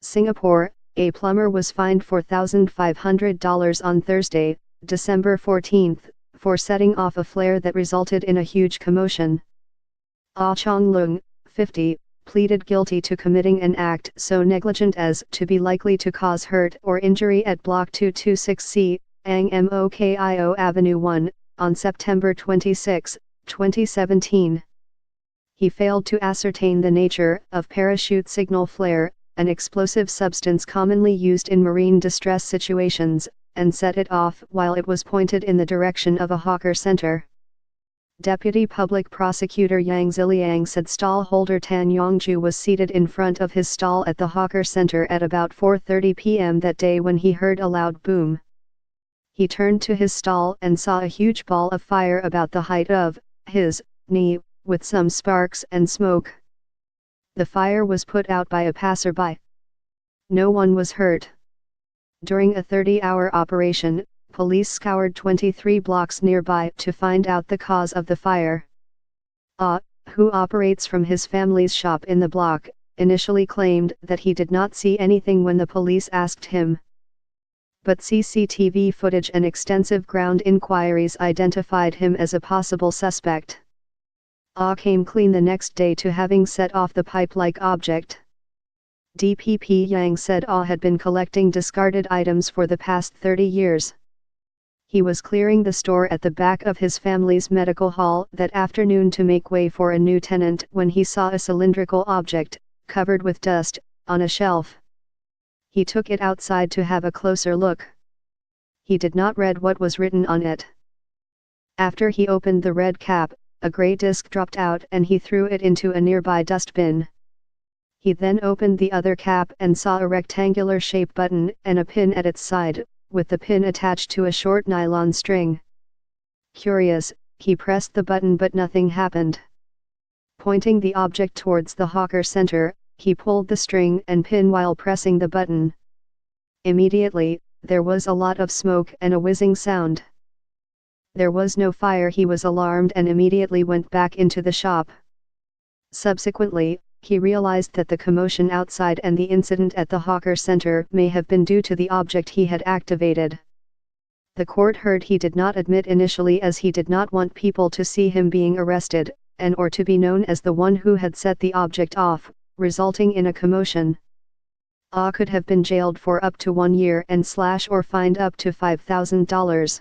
Singapore, a plumber was fined $4,500 on Thursday, December 14, for setting off a flare that resulted in a huge commotion. Ah Chong Leung, 50, pleaded guilty to committing an act so negligent as to be likely to cause hurt or injury at Block 226C, Ang Mo Kio Avenue 1, on September 26, 2017. He failed to ascertain the nature of parachute signal flare, an explosive substance commonly used in marine distress situations, and set it off while it was pointed in the direction of a hawker center. Deputy Public Prosecutor Yang Ziliang said stallholder Tan Yongju was seated in front of his stall at the hawker center at about 4:30 p.m. that day when he heard a loud boom. He turned to his stall and saw a huge ball of fire about the height of his knee, with some sparks and smoke. The fire was put out by a passerby. No one was hurt. During a 30-hour operation, police scoured 23 blocks nearby to find out the cause of the fire. Ah, who operates from his family's shop in the block, initially claimed that he did not see anything when the police asked him. But CCTV footage and extensive ground inquiries identified him as a possible suspect. Ah came clean the next day to having set off the pipe-like object. DPP Yang said Ah had been collecting discarded items for the past 30 years. He was clearing the store at the back of his family's medical hall that afternoon to make way for a new tenant when he saw a cylindrical object, covered with dust, on a shelf. He took it outside to have a closer look. He did not read what was written on it. After he opened the red cap, a gray disc dropped out and he threw it into a nearby dustbin. He then opened the other cap and saw a rectangular-shaped button and a pin at its side, with the pin attached to a short nylon string. Curious, he pressed the button but nothing happened. Pointing the object towards the hawker center, he pulled the string and pin while pressing the button. Immediately, there was a lot of smoke and a whizzing sound. There was no fire. He was alarmed and immediately went back into the shop. Subsequently, he realized that the commotion outside and the incident at the hawker center may have been due to the object he had activated. The court heard he did not admit initially as he did not want people to see him being arrested, and or to be known as the one who had set the object off, resulting in a commotion. Ah could have been jailed for up to 1 year and/or fined up to $5,000.